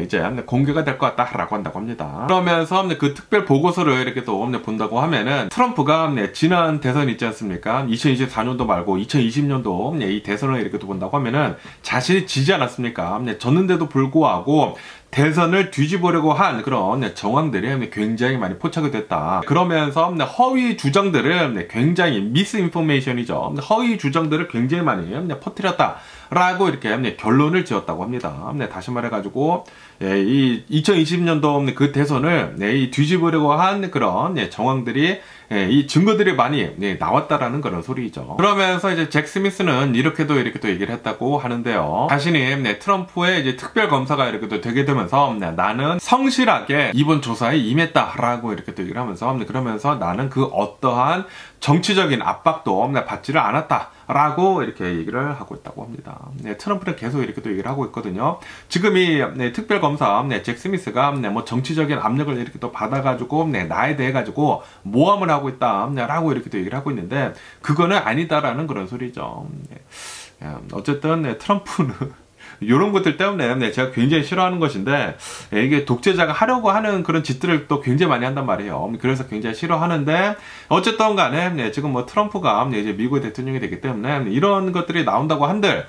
이제 공개가 될 것 같다라고 한다고 합니다. 그러면서 그 특별 보고서를 이렇게 또 본다고 하면은 트럼프가 지난 대선 있지 않습니까? 2024년도 말고 2020년도 이 대선을 이렇게 또 본다고 하면은 자신이 지지 않았습니까? 졌는데도 불구하고 대선을 뒤집으려고 한 그런 정황들이 굉장히 많이 포착이 됐다. 그러면서 허위 주장들을 굉장히 미스인포메이션이죠. 허위 주장들을 굉장히 많이 퍼뜨렸다. 라고 이렇게 결론을 지었다고 합니다. 다시 말해가지고 이 2020년도 그 대선을 뒤집으려고 한 그런 정황들이 이 증거들이 많이 나왔다라는 그런 소리죠. 그러면서 이제 잭 스미스는 이렇게 또 얘기를 했다고 하는데요. 자신이 트럼프의 이제 특별 검사가 이렇게 또 되게 되면서 나는 성실하게 이번 조사에 임했다라고 이렇게 또 얘기를 하면서 그러면서 나는 그 어떠한 정치적인 압박도 받지를 않았다라고 이렇게 얘기를 하고 있다고 합니다. 트럼프는 계속 이렇게 또 얘기를 하고 있거든요. 지금 이 특별검사 잭 스미스가 뭐 정치적인 압력을 이렇게 또 받아가지고 나에 대해 가지고 모함을 하고 있다라고 이렇게 또 얘기를 하고 있는데 그거는 아니다라는 그런 소리죠. 어쨌든 트럼프는 이런 것들 때문에 제가 굉장히 싫어하는 것인데 이게 독재자가 하려고 하는 그런 짓들을 또 굉장히 많이 한단 말이에요. 그래서 굉장히 싫어하는데 어쨌든 간에 지금 뭐 트럼프가 이제 미국의 대통령이 되기 때문에 이런 것들이 나온다고 한들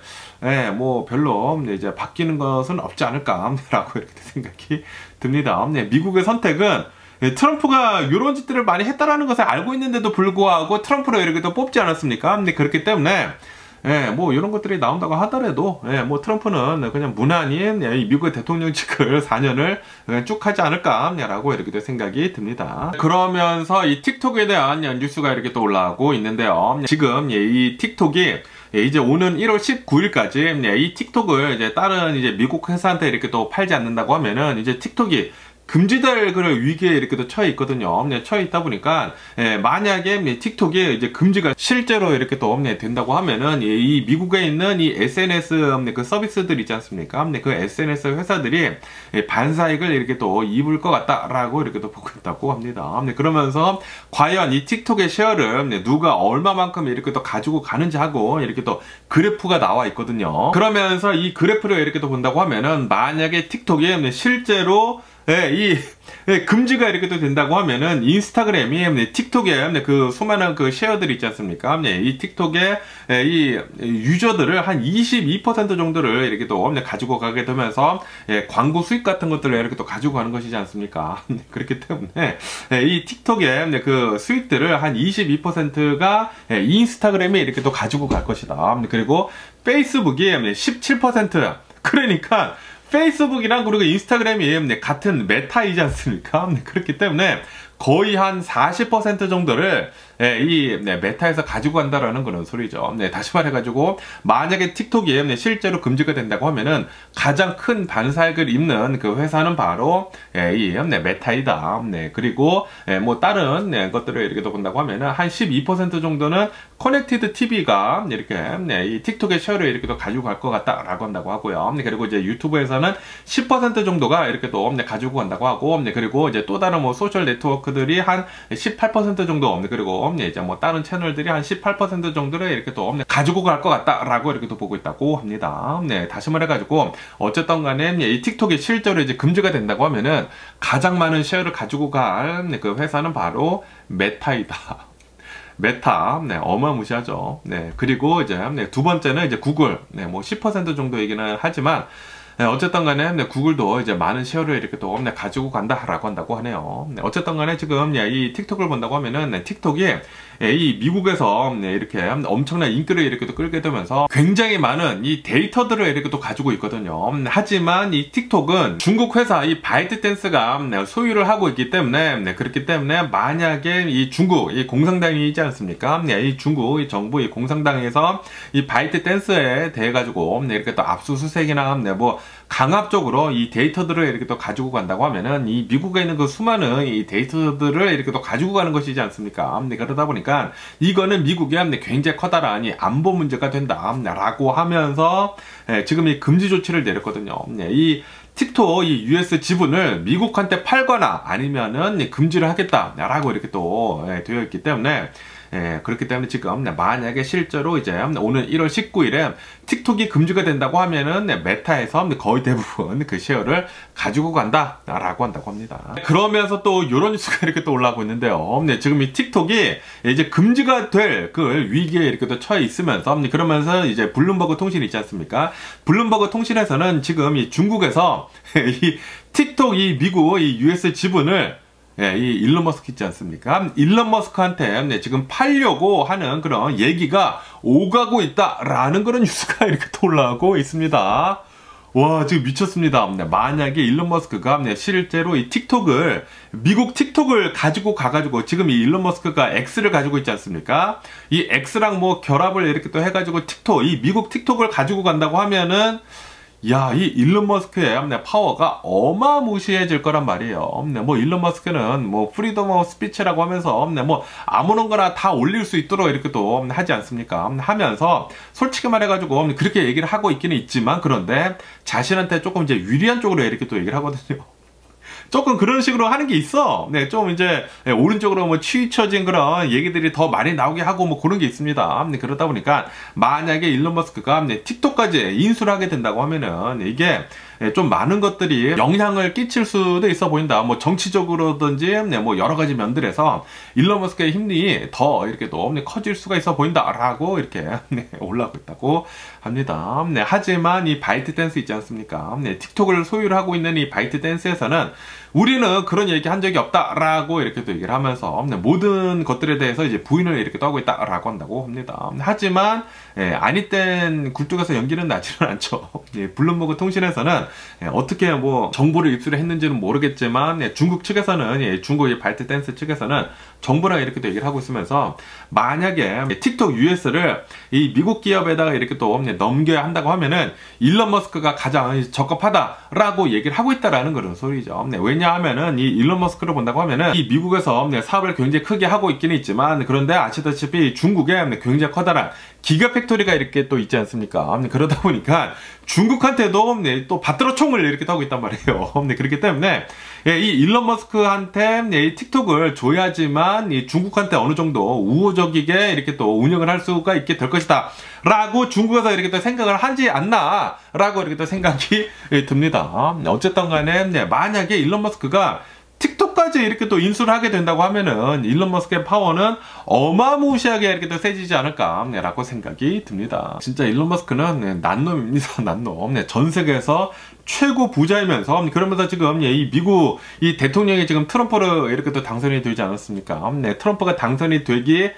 뭐 별로 이제 바뀌는 것은 없지 않을까라고 이렇게 생각이 듭니다. 미국의 선택은 트럼프가 이런 짓들을 많이 했다라는 것을 알고 있는데도 불구하고 트럼프를 이렇게 또 뽑지 않았습니까? 그렇기 때문에 뭐 이런 것들이 나온다고 하더라도 뭐 트럼프는 그냥 무난히 이 미국의 대통령직을 4년을 그냥 쭉 하지 않을까라고 이렇게 생각이 듭니다. 그러면서 이 틱톡에 대한 뉴스가 이렇게 또 올라오고 있는데요. 지금 이 틱톡이 이제 오는 1월 19일까지 이 틱톡을 이제 다른 이제 미국 회사한테 이렇게 또 팔지 않는다고 하면은 이제 틱톡이 금지될 그런 위기에 이렇게 또 처해 있거든요. 처해 있다 보니까 만약에 틱톡이 이제 금지가 실제로 이렇게 또 된다고 하면은 이 미국에 있는 이 SNS 그 서비스들 있지 않습니까? 그 SNS 회사들이 반사익을 이렇게 또 입을 것 같다라고 이렇게 또 보고 있다고 합니다. 그러면서 과연 이 틱톡의 쉐어를 누가 얼마만큼 이렇게 또 가지고 가는지 하고 이렇게 또 그래프가 나와 있거든요. 그러면서 이 그래프를 이렇게 또 본다고 하면은 만약에 틱톡이 실제로 금지가 이렇게 또 된다고 하면은 인스타그램이 틱톡에 그 수많은 그 쉐어들이 있지 않습니까? 이 틱톡에 이 유저들을 한 22% 정도를 이렇게 또 가지고 가게 되면서 광고 수익 같은 것들을 이렇게 또 가지고 가는 것이지 않습니까? 그렇기 때문에 이 틱톡의 그 수익들을 한 22%가 인스타그램에 이렇게 또 가지고 갈 것이다. 그리고 페이스북이 17%. 그러니까 페이스북이랑 그리고 인스타그램이 같은 메타이지 않습니까? 그렇기 때문에 거의 한 40% 정도를 이 메타에서 가지고 간다라는 그런 소리죠. 다시 말해가지고 만약에 틱톡이 실제로 금지가 된다고 하면은 가장 큰 반사익을 입는 그 회사는 바로 이 메타이다. 그리고 뭐 다른 것들을 이렇게 본다고 하면은 한 12% 정도는 커넥티드 TV가 이렇게 이 틱톡의 쉐어를 이렇게 또 가지고 갈 것 같다라고 한다고 하고요. 그리고 이제 유튜브에서는 10% 정도가 이렇게 또 가지고 간다고 하고 그리고 이제 또 다른 뭐 소셜 네트워크들이 한 18% 정도 그리고 이제 뭐 다른 채널들이 한 18% 정도를 이렇게 또 가지고 갈 것 같다라고 이렇게 또 보고 있다고 합니다. 다시 말해가지고 어쨌든 간에 이 틱톡이 실제로 이제 금지가 된다고 하면은 가장 많은 쉐어를 가지고 갈 그 회사는 바로 메타이다. 메타, 어마무시하죠. 그리고 이제 두 번째는 이제 구글, 뭐 10% 정도 얘기는 하지만 어쨌든 간에 구글도 이제 많은 쉐어를 이렇게 또 가지고 간다라고 한다고 하네요. 어쨌든 간에 지금 이 틱톡을 본다고 하면은 틱톡이 이 미국에서 이렇게 엄청난 인기를 이렇게 또 끌게 되면서 굉장히 많은 이 데이터들을 이렇게 또 가지고 있거든요. 하지만 이 틱톡은 중국 회사 이 바이트댄스가 소유를 하고 있기 때문에 그렇기 때문에 만약에 이 중국 이 공산당이 있지 않습니까? 이 중국 이 정부 이 공산당에서 이 바이트댄스에 대해 가지고 이렇게 또 압수수색이나 뭐 강압적으로 이 데이터들을 이렇게 또 가지고 간다고 하면은 이 미국에 있는 그 수많은 이 데이터들을 이렇게 또 가지고 가는 것이지 않습니까? 그러다 보니까 이거는 미국에 굉장히 커다란 이 안보 문제가 된다라고 하면서 지금 이 금지 조치를 내렸거든요. 이 틱톡 이 US 지분을 미국한테 팔거나 아니면은 금지를 하겠다라고 이렇게 또 되어 있기 때문에 그렇기 때문에 지금 만약에 실제로 이제 오는 1월 19일에 틱톡이 금지가 된다고 하면은 메타에서 거의 대부분 그 쉐어를 가지고 간다라고 한다고 합니다. 그러면서 또 이런 뉴스가 이렇게 또 올라오고 있는데요. 지금 이 틱톡이 이제 금지가 될 그 위기에 이렇게 또 처해 있으면서 그러면서 이제 블룸버그 통신이 있지 않습니까? 블룸버그 통신에서는 지금 이 중국에서 이 틱톡 이 미국 이 US 지분을 이 일론 머스크 있지 않습니까? 일론 머스크한테 지금 팔려고 하는 그런 얘기가 오가고 있다라는 그런 뉴스가 이렇게 또 올라오고 있습니다. 와, 지금 미쳤습니다. 만약에 일론 머스크가 실제로 이 틱톡을, 미국 틱톡을 가지고 가가지고, 지금 이 일론 머스크가 X를 가지고 있지 않습니까? 이 X랑 뭐 결합을 이렇게 또 해가지고 틱톡, 이 미국 틱톡을 가지고 간다고 하면은, 야, 이 일론 머스크의 파워가 어마무시해질 거란 말이에요. 뭐 일론 머스크는 뭐 프리덤 오브 스피치라고 하면서 뭐 아무런 거나 다 올릴 수 있도록 이렇게 또 하지 않습니까? 하면서 솔직히 말해가지고 그렇게 얘기를 하고 있기는 있지만, 그런데 자신한테 조금 이제 유리한 쪽으로 이렇게 또 얘기를 하거든요. 조금 그런 식으로 하는 게 있어. 네, 좀 이제 오른쪽으로 뭐 치우쳐진 그런 얘기들이 더 많이 나오게 하고 뭐 그런 게 있습니다. 네, 그러다 보니까 만약에 일론 머스크가 틱톡까지 인수를 하게 된다고 하면은 이게 좀 많은 것들이 영향을 끼칠 수도 있어 보인다. 뭐 정치적으로든지 뭐 여러 가지 면들에서 일론 머스크의 힘이 더 이렇게 또 커질 수가 있어 보인다라고 이렇게 올라오고 있다고 합니다. 네, 하지만 이 바이트댄스 있지 않습니까? 네, 틱톡을 소유를 하고 있는 이 바이트댄스에서는 우리는 그런 얘기 한 적이 없다라고 이렇게 또 얘기를 하면서 모든 것들에 대해서 이제 부인을 이렇게 또 하고 있다라고 한다고 합니다. 하지만 아니땐 굴뚝에서 연기는 나지는 않죠. 블룸버그 통신에서는 어떻게 뭐 정보를 입수를 했는지는 모르겠지만 중국 측에서는, 중국의 바이트댄스 측에서는 정부랑 이렇게 또 얘기를 하고 있으면서, 만약에 틱톡 US를 이 미국 기업에다가 이렇게 또 넘겨야 한다고 하면은 일론 머스크가 가장 적합하다라고 얘기를 하고 있다라는 그런 소리죠. 왜냐하면은 이 일론 머스크를 본다고 하면은 이 미국에서 사업을 굉장히 크게 하고 있기는 있지만, 그런데 아시다시피 중국에 굉장히 커다란 기가 팩토리가 이렇게 또 있지 않습니까? 그러다 보니까 중국한테도 또 받들어 총을 이렇게 하고 있단 말이에요. 그렇기 때문에 이 일론 머스크한테 이 틱톡을 줘야지만 이 중국한테 어느 정도 우호적이게 이렇게 또 운영을 할 수가 있게 될 것이다 라고 중국에서 이렇게 또 생각을 하지 않나 라고 이렇게 또 생각이 듭니다. 어쨌든 간에 만약에 일론 머스크가 틱톡까지 이렇게 또 인수를 하게 된다고 하면은 일론 머스크의 파워는 어마무시하게 이렇게 또 세지지 않을까라고 생각이 듭니다. 진짜 일론 머스크는 난놈입니다. 난놈. 전 세계에서 최고 부자이면서, 그러면서 지금 이 미국 이 대통령이 지금 트럼프를 이렇게 또 당선이 되지 않았습니까? 트럼프가 당선이 되기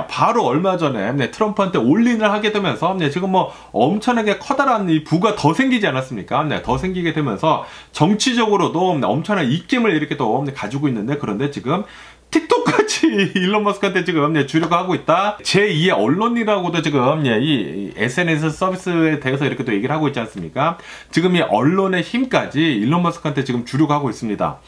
바로 얼마 전에 트럼프한테 올인을 하게 되면서 지금 뭐 엄청나게 커다란 이 부가 더 생기지 않았습니까? 더 생기게 되면서 정치적으로도 엄청난 입김을 이렇게 또 가지고 있는데, 그런데 지금 틱톡까지 일론 머스크한테 지금 주려고 하고 있다. 제2의 언론이라고도 지금 이 SNS 서비스에 대해서 이렇게 또 얘기를 하고 있지 않습니까? 지금 이 언론의 힘까지 일론 머스크한테 지금 주려고 하고 있습니다.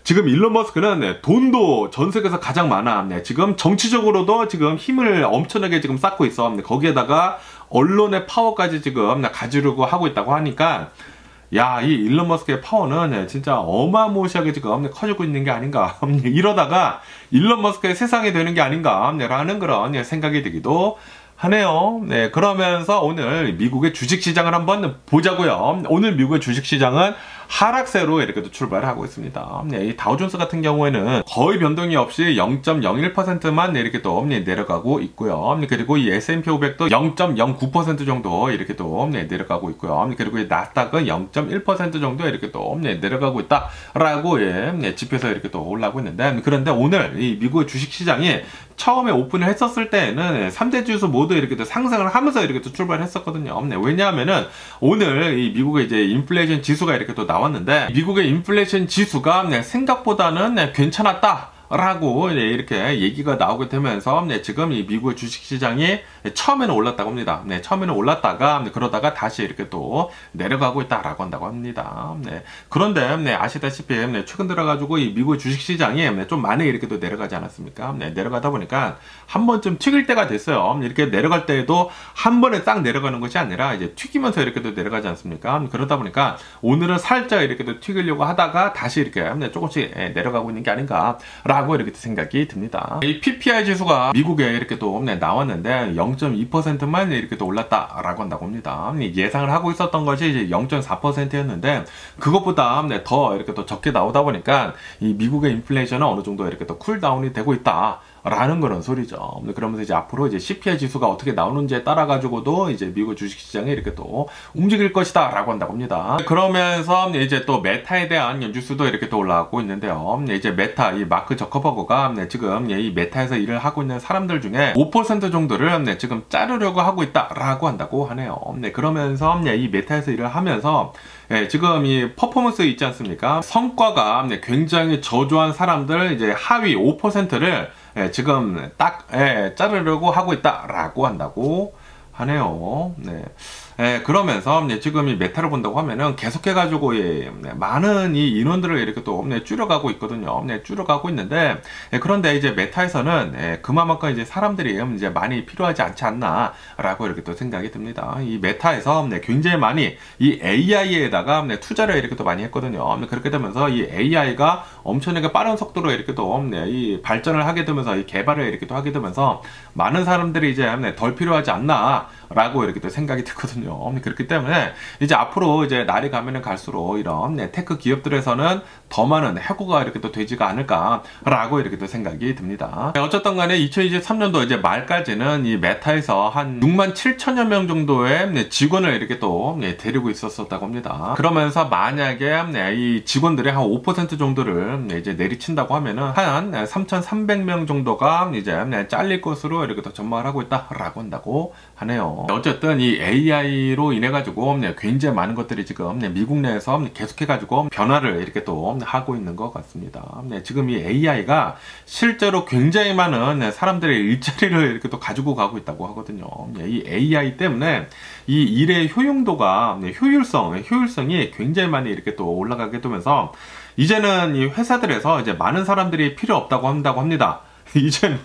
지금 일론 머스크는 돈도 전 세계에서 가장 많아. 지금 정치적으로도 지금 힘을 엄청나게 지금 쌓고 있어. 거기에다가 언론의 파워까지 지금 가지려고 하고 있다고 하니까, 야, 이 일론 머스크의 파워는 진짜 어마무시하게 지금 커지고 있는 게 아닌가. 이러다가 일론 머스크의 세상이 되는 게 아닌가 라는 그런 생각이 들기도 하네요. 네, 그러면서 오늘 미국의 주식시장을 한번 보자고요. 오늘 미국의 주식시장은 하락세로 이렇게 또 출발을 하고 있습니다. 이 다우존스 같은 경우에는 거의 변동이 없이 0.01%만 이렇게 또 내려가고 있고요. 그리고 이 S&P 500도 0.09% 정도 이렇게 또 내려가고 있고요. 그리고 이 나스닥은 0.1% 정도 이렇게 또 내려가고 있다라고 지표에서 이렇게 또 올라오고 있는데, 그런데 오늘 이 미국의 주식시장이 처음에 오픈을 했었을 때에는 3대 지수 모두 이렇게 또 상승을 하면서 이렇게 또 출발했었거든요. 왜냐하면은 오늘 이 미국의 이제 인플레이션 지수가 이렇게 또 나왔는데, 미국의 인플레이션 지수가 괜찮았다는 괜찮았다 라고 이렇게 얘기가 나오게 되면서 지금 이 미국의 주식시장이 처음에는 올랐다고 합니다. 처음에는 올랐다가 그러다가 다시 이렇게 또 내려가고 있다라고 한다고 합니다. 그런데 아시다시피 최근 들어가지고 이 미국의 주식시장이 좀 많이 이렇게 또 내려가지 않았습니까? 내려가다 보니까 한 번쯤 튀길 때가 됐어요. 이렇게 내려갈 때에도 한 번에 딱 내려가는 것이 아니라 이제 튀기면서 이렇게 또 내려가지 않습니까? 그러다 보니까 오늘은 살짝 이렇게 또 튀기려고 하다가 다시 이렇게 조금씩 내려가고 있는 게 아닌가 라고 이렇게 생각이 듭니다. 이 PPI 지수가 미국에 이렇게 또 나왔는데 0.2%만 이렇게 또 올랐다라고 한다고 합니다. 예상을 하고 있었던 것이 이제 0.4%였는데 그것보다 더 이렇게 또 적게 나오다 보니까 이 미국의 인플레이션은 어느 정도 이렇게 또 쿨다운이 되고 있다 라는 그런 소리죠. 그러면서 이제 앞으로 이제 CPI 지수가 어떻게 나오는지에 따라 가지고도 이제 미국 주식시장이 이렇게 또 움직일 것이다 라고 한다고 합니다. 그러면서 이제 또 메타에 대한 뉴스도 이렇게 또 올라오고 있는데요. 이제 메타, 이 마크 저커버그가 지금 이 메타에서 일을 하고 있는 사람들 중에 5% 정도를 지금 자르려고 하고 있다 라고 한다고 하네요. 그러면서 이 메타에서 일을 하면서 지금 이 퍼포먼스 있지 않습니까? 성과가 굉장히 저조한 사람들 이제 하위 5%를 지금 딱 자르려고 하고 있다라고 한다고 하네요. 그러면서 지금 이 메타를 본다고 하면은 계속해가지고 많은 이 인원들을 이렇게 또 줄여가고 있거든요. 줄여가고 있는데 그런데 이제 메타에서는 그만큼 이제 사람들이 이제 많이 필요하지 않지 않나라고 이렇게 또 생각이 듭니다. 이 메타에서 굉장히 많이 이 AI에다가 투자를 이렇게 또 많이 했거든요. 그렇게 되면서 이 AI가 엄청나게 빠른 속도로 이렇게 또 이 발전을 하게 되면서 이 개발을 이렇게 또 하게 되면서 많은 사람들이 이제 덜 필요하지 않나라고 이렇게 또 생각이 들거든요. 그렇기 때문에 이제 앞으로 이제 날이 가면은 갈수록 이런 테크 기업들에서는 더 많은 해고가 이렇게 또 되지가 않을까라고 이렇게 또 생각이 듭니다. 어쨌든 간에 2023년도 이제 말까지는 이 메타에서 한 6만 7천여 명 정도의 직원을 이렇게 또 데리고 있었다고 합니다. 그러면서 만약에 이 직원들의 한 5% 정도를 이제 내리친다고 하면은 한 3,300명 정도가 이제 잘릴 것으로 이렇게 또 전망을 하고 있다라고 한다고 하네요. 어쨌든 이 AI로 인해 가지고 굉장히 많은 것들이 지금 미국 내에서 계속해 가지고 변화를 이렇게 또 하고 있는 것 같습니다. 지금 이 AI가 실제로 굉장히 많은 사람들의 일자리를 이렇게 또 가지고 가고 있다고 하거든요. 이 AI 때문에 이 일의 효용도가 효율성이 굉장히 많이 이렇게 또 올라가게 되면서 이제는 이 회사들에서 이제 많은 사람들이 필요 없다고 한다고 합니다. 이제는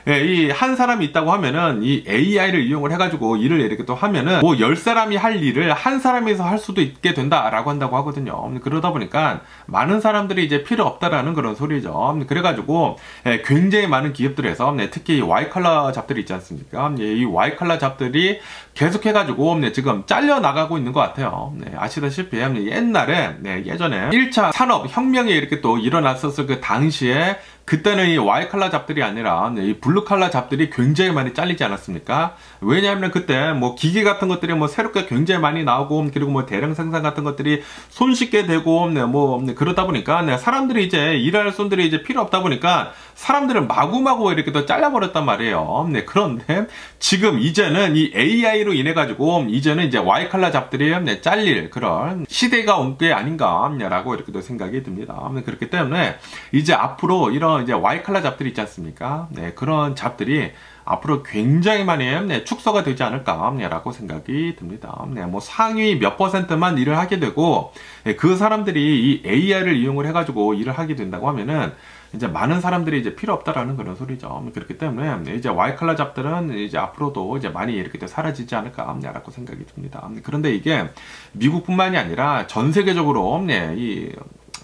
이 한 사람이 있다고 하면은 이 AI를 이용을 해가지고 일을 이렇게 또 하면은 뭐 10사람이 할 일을 한 사람이서 할 수도 있게 된다라고 한다고 하거든요. 그러다 보니까 많은 사람들이 이제 필요 없다라는 그런 소리죠. 그래가지고 굉장히 많은 기업들에서 특히 Y컬러 잡들이 있지 않습니까? 이 Y컬러 잡들이 계속해가지고 지금 잘려나가고 있는 것 같아요. 아시다시피 옛날에 예전에 1차 산업혁명이 이렇게 또 일어났었을 그 당시에 그때는 이 Y컬러 잡들이 아니라 이 블루컬러 잡들이 굉장히 많이 잘리지 않았습니까? 왜냐하면 그때 뭐 기계 같은 것들이 뭐 새롭게 굉장히 많이 나오고 그리고 뭐 대량 생산 같은 것들이 손쉽게 되고 뭐 그러다 보니까 사람들이 이제 일할 손들이 이제 필요 없다 보니까 사람들은 마구마구 이렇게 또 잘라버렸단 말이에요. 그런데 지금 이제는 이 AI로 인해 가지고 이제는 이제 Y컬러 잡들이 잘릴 그런 시대가 온 게 아닌가라고 이렇게 또 생각이 듭니다. 그렇기 때문에 이제 앞으로 이런 이제 Y컬러 잡들이 있지 않습니까? 그런 잡들이 앞으로 굉장히 많이 축소가 되지 않을까라고 생각이 듭니다. 뭐 상위 몇 %만 일을 하게 되고 그 사람들이 이 AI를 이용을 해가지고 일을 하게 된다고 하면은 이제 많은 사람들이 이제 필요 없다라는 그런 소리죠. 그렇기 때문에 이제 Y컬러 잡들은 이제 앞으로도 이제 많이 이렇게 사라지지 않을까라고 생각이 듭니다. 그런데 이게 미국뿐만이 아니라 전 세계적으로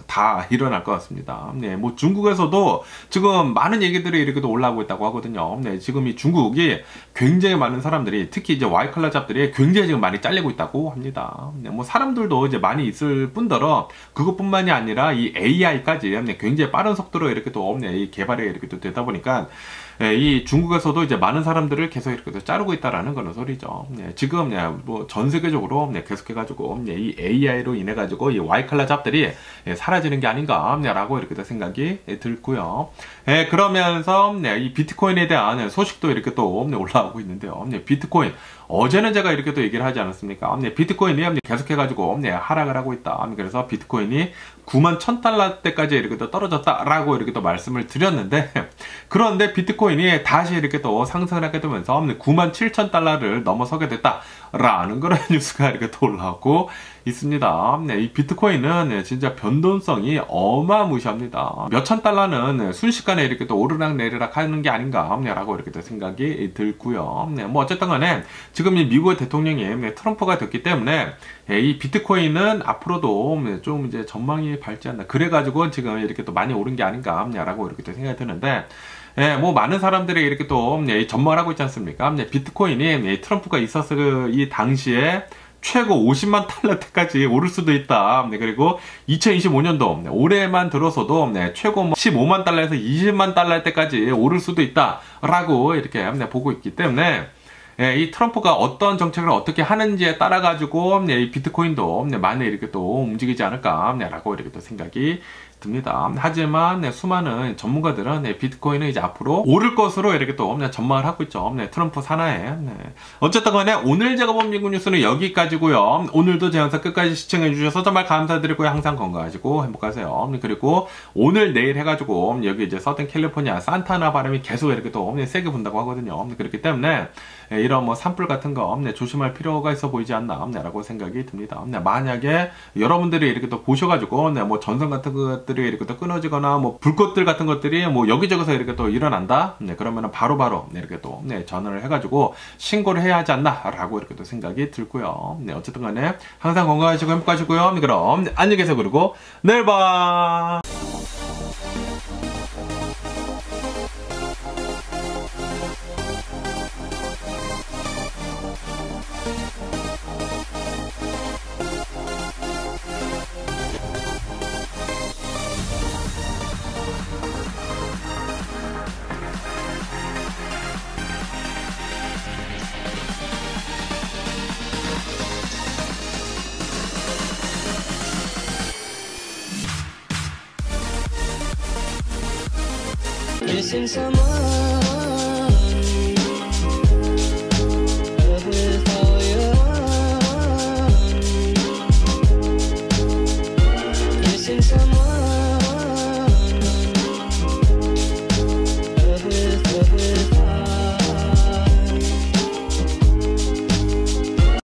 다 일어날 것 같습니다. 뭐 중국에서도 지금 많은 얘기들이 이렇게 또 올라오고 있다고 하거든요. 지금 이 중국이 굉장히 많은 사람들이 특히 이제 Y컬러 잡들이 굉장히 지금 많이 잘리고 있다고 합니다. 뭐 사람들도 이제 많이 있을 뿐더러 그것뿐만이 아니라 이 AI까지 굉장히 빠른 속도로 이렇게 또 이 개발이 이렇게 또 되다 보니까 이 중국에서도 이제 많은 사람들을 계속 이렇게 또 자르고 있다라는 그런 소리죠. 지금 뭐 전 세계적으로 계속해가지고 이 AI로 인해 가지고 이 Y컬러 잡들이 사라지는 게 아닌가라고 이렇게 또 생각이 들고요. 그러면서 이 비트코인에 대한 소식도 이렇게 또 올라오고 있는데요. 비트코인 어제는 제가 이렇게 또 얘기를 하지 않았습니까? 비트코인이 계속해가지고 하락을 하고 있다. 그래서 비트코인이 91,000달러대까지 이렇게 또 떨어졌다라고 이렇게 또 말씀을 드렸는데, 그런데 비트코인이 다시 이렇게 또 상승을 하게 되면서 97,000달러를 넘어서게 됐다라는 그런 뉴스가 이렇게 또 올라오고 있습니다. 이 비트코인은 진짜 변동성이 어마무시합니다. 몇천 달러는 순식간에 이렇게 또 오르락 내리락 하는 게 아닌가라고 이렇게 또 생각이 들고요. 뭐 어쨌든 간에 지금 이 미국의 대통령이 트럼프가 됐기 때문에 이 비트코인은 앞으로도 좀 이제 전망이 밝지 않나. 그래가지고 지금 이렇게 또 많이 오른 게 아닌가라고 이렇게 또 생각이 드는데, 뭐 많은 사람들이 이렇게 또 전망을 하고 있지 않습니까? 비트코인이 트럼프가 있었을 이 당시에 최고 50만 달러 때까지 오를 수도 있다. 네, 그리고 2025년도 올해만 들어서도 최고 15만 달러에서 20만 달러 때까지 오를 수도 있다라고 이렇게 보고 있기 때문에 이 트럼프가 어떤 정책을 어떻게 하는지에 따라 가지고 이 비트코인도 많이 이렇게 또 움직이지 않을까라고 이렇게 또 생각이 듭니다. 하지만 수많은 전문가들은 비트코인은 이제 앞으로 오를 것으로 이렇게 또 전망을 하고 있죠. 트럼프 산하에. 어쨌든 간에 오늘 제가 본 미국 뉴스는 여기까지고요. 오늘도 제 영상 끝까지 시청해 주셔서 정말 감사드리고요. 항상 건강하시고 행복하세요. 그리고 오늘 내일 해가지고 여기 이제 서든 캘리포니아 산타나 바람이 계속 이렇게 또 세게 분다고 하거든요. 그렇기 때문에 이런 산불 같은 거 조심할 필요가 있어 보이지 않나 라고 생각이 듭니다. 만약에 여러분들이 이렇게 또 보셔가지고 뭐 전선 같은 것들이 이렇게 또 끊어지거나 뭐 불꽃들 같은 것들이 뭐 여기저기서 이렇게 또 일어난다. 그러면은 바로바로 이렇게 또 전화를 해가지고 신고를 해야 하지 않나 라고 이렇게 또 생각이 들고요. 어쨌든 간에 항상 건강하시고 행복하시고요. 그럼 안녕히 계세요. 그리고 내일 봐. Missing someone